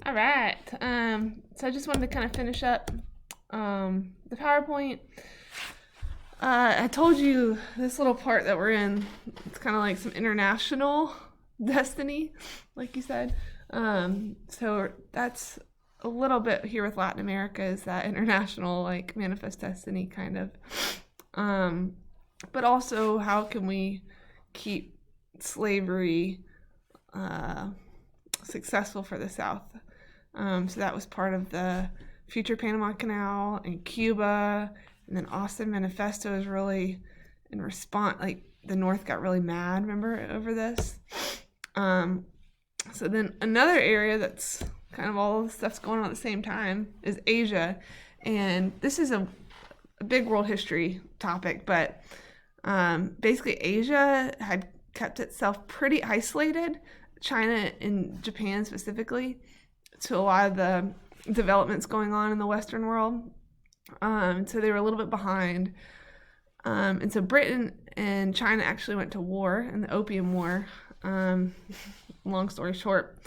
All right. So I just wanted to kind of finish up the PowerPoint. I told you this little part that we're in, it's kind of like some international destiny, like you said. So that's a little bit here with Latin America, is that international, like, manifest destiny kind of. But also, how can we keep slavery successful for the South? So that was part of the Future Panama Canal and Cuba. And then Austin Manifesto is really in response, like the North got really mad, remember, over this. So then another area that's kind of all the stuff's going on at the same time is Asia. And this is a big world history topic, but basically Asia had kept itself pretty isolated, China and Japan specifically, to a lot of the developments going on in the Western world. So they were a little bit behind. And so Britain and China actually went to war in the Opium War. Long story short,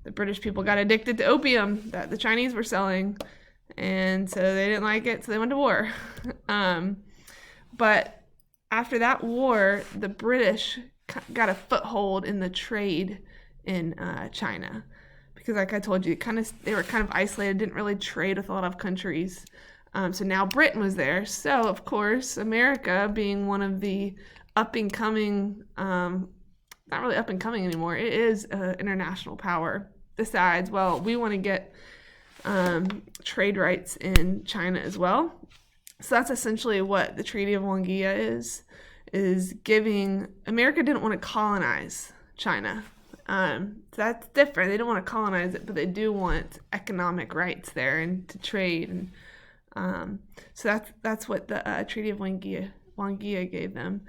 the British people got addicted to opium that the Chinese were selling, and so they didn't like it, so they went to war. But after that war, the British got a foothold in the trade in China, because like I told you, they were kind of isolated, didn't really trade with a lot of countries. So now Britain was there. So of course, America, being one of the up and coming, not really up and coming anymore, it is an international power, decides, well, we want to get trade rights in China as well. So that's essentially what the Treaty of Wangea is giving. America didn't want to colonize China. So that's different. They don't want to colonize it, but they do want economic rights there and to trade. And so that's what the Treaty of Wangea gave them.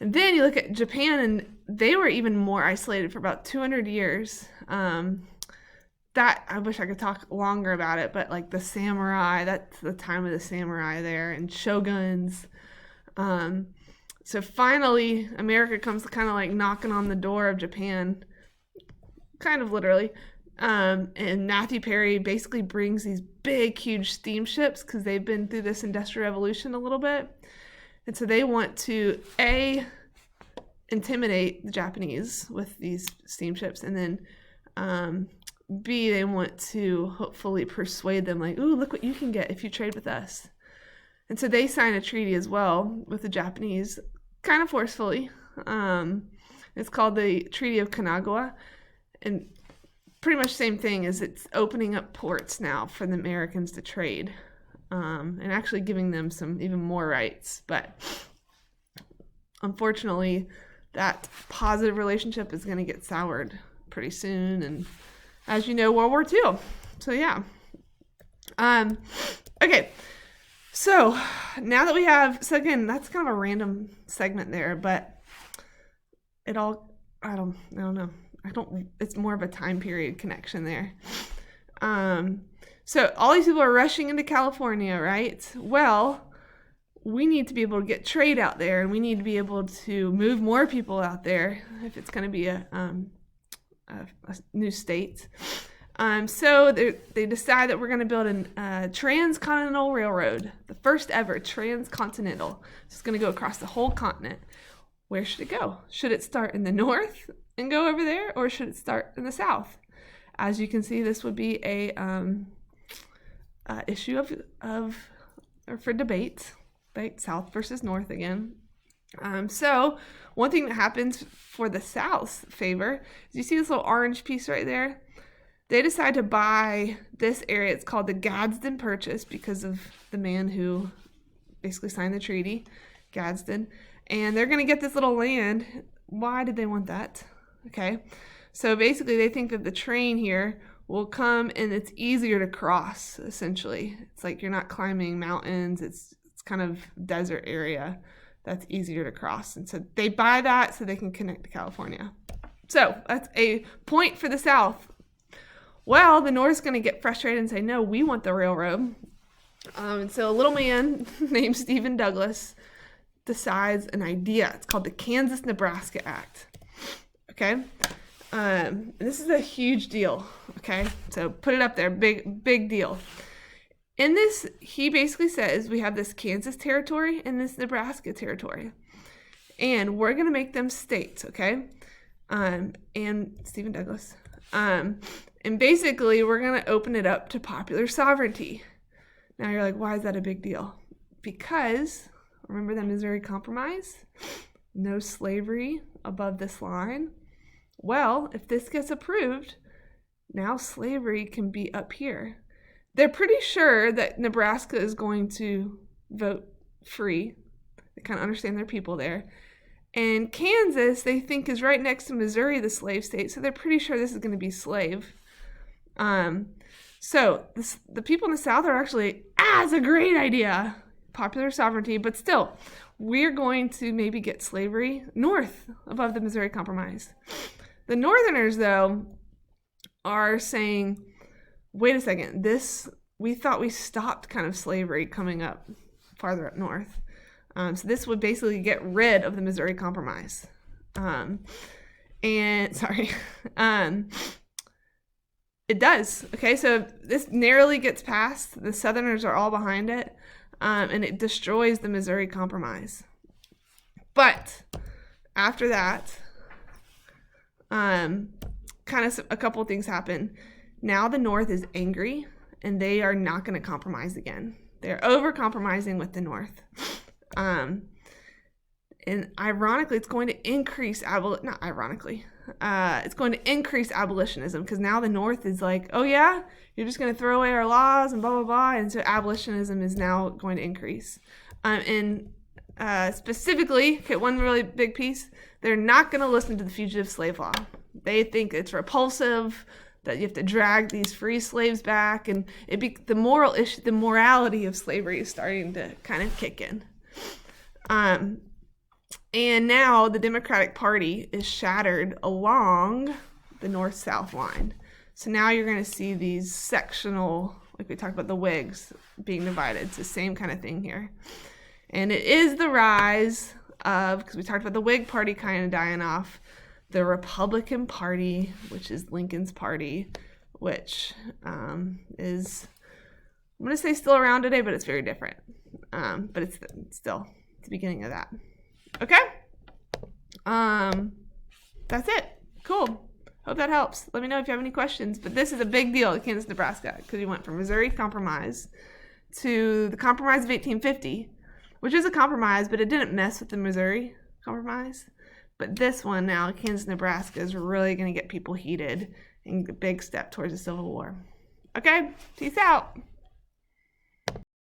And then you look at Japan, and they were even more isolated for about 200 years. That I wish I could talk longer about it, but like the samurai, that's the time of the samurai there, and shoguns. So finally, America comes kind of like knocking on the door of Japan, kind of literally. And Matthew Perry basically brings these big, huge steamships, because they've been through this Industrial Revolution a little bit. And so they want to, A, intimidate the Japanese with these steamships, and then B, they want to hopefully persuade them, like, ooh, look what you can get if you trade with us. And so they sign a treaty as well with the Japanese, kind of forcefully. It's called the Treaty of Kanagawa, and pretty much same thing, is it's opening up ports now for the Americans to trade. And actually giving them some even more rights. But unfortunately, that positive relationship is going to get soured pretty soon. And as you know, World War II. So yeah. Okay. So now that we have, so again, that's kind of a random segment there, but I don't know. It's more of a time period connection there. So all these people are rushing into California, right? Well, we need to be able to get trade out there, and we need to be able to move more people out there if it's going to be a new state. So they decide that we're going to build a transcontinental railroad, the first ever transcontinental. It's going to go across the whole continent. Where should it go? Should it start in the north and go over there, or should it start in the south? As you can see, this would be a issue for debate, right? South versus north again. So one thing that happens for the South's favor is, you see this little orange piece right there? They decide to buy this area. It's called the Gadsden Purchase, because of the man who basically signed the treaty, Gadsden. And they're going to get this little land. Why did they want that? Okay. So basically they think that the train here will come, and it's easier to cross, essentially. It's like you're not climbing mountains. It's kind of desert area that's easier to cross. And so they buy that so they can connect to California. So that's a point for the South. Well, the North's going to get frustrated and say, no, we want the railroad. And so a little man named Stephen Douglas decides an idea. It's called the Kansas-Nebraska Act. Okay? This is a huge deal, okay? So put it up there, big deal. In this, he basically says we have this Kansas territory and this Nebraska territory. And we're going to make them states, okay? And Stephen Douglas. And basically, we're going to open it up to popular sovereignty. Now you're like, why is that a big deal? Because, remember the Missouri Compromise? No slavery above this line. Well, if this gets approved, now slavery can be up here. They're pretty sure that Nebraska is going to vote free. They kind of understand their people there. And Kansas, they think, is right next to Missouri, the slave state, so they're pretty sure this is going to be slave. So the people in the South are actually, it's a great idea, popular sovereignty, but still, we're going to maybe get slavery north above the Missouri Compromise. The Northerners, though, are saying, wait a second, we thought we stopped kind of slavery coming up farther up north. So this would basically get rid of the Missouri Compromise. It does. Okay, so this narrowly gets passed. The Southerners are all behind it, and it destroys the Missouri Compromise. But after that, kind of a couple of things happen. Now the North is angry, and they are not going to compromise again. They're over-compromising with the North. And ironically, it's going to increase it's going to increase abolitionism, because now the North is like, oh yeah, you're just going to throw away our laws and blah, blah, blah. And so abolitionism is now going to increase. Specifically, okay, one really big piece, they're not going to listen to the fugitive slave law. They think it's repulsive, that you have to drag these free slaves back, and the moral issue, the morality of slavery is starting to kind of kick in. And now the Democratic Party is shattered along the north-south line. So now you're going to see these sectional, like we talked about the Whigs being divided. It's the same kind of thing here. And it is the rise of, because we talked about the Whig Party kind of dying off, the Republican Party, which is Lincoln's party, which is, I'm going to say still around today, but it's very different. But it's still the beginning of that. Okay? That's it. Cool. Hope that helps. Let me know if you have any questions. But this is a big deal at Kansas, Nebraska, because we went from Missouri Compromise to the Compromise of 1850, which is a compromise, but it didn't mess with the Missouri Compromise. But this one now, Kansas, Nebraska, is really going to get people heated and a big step towards a civil war. Okay? Peace out.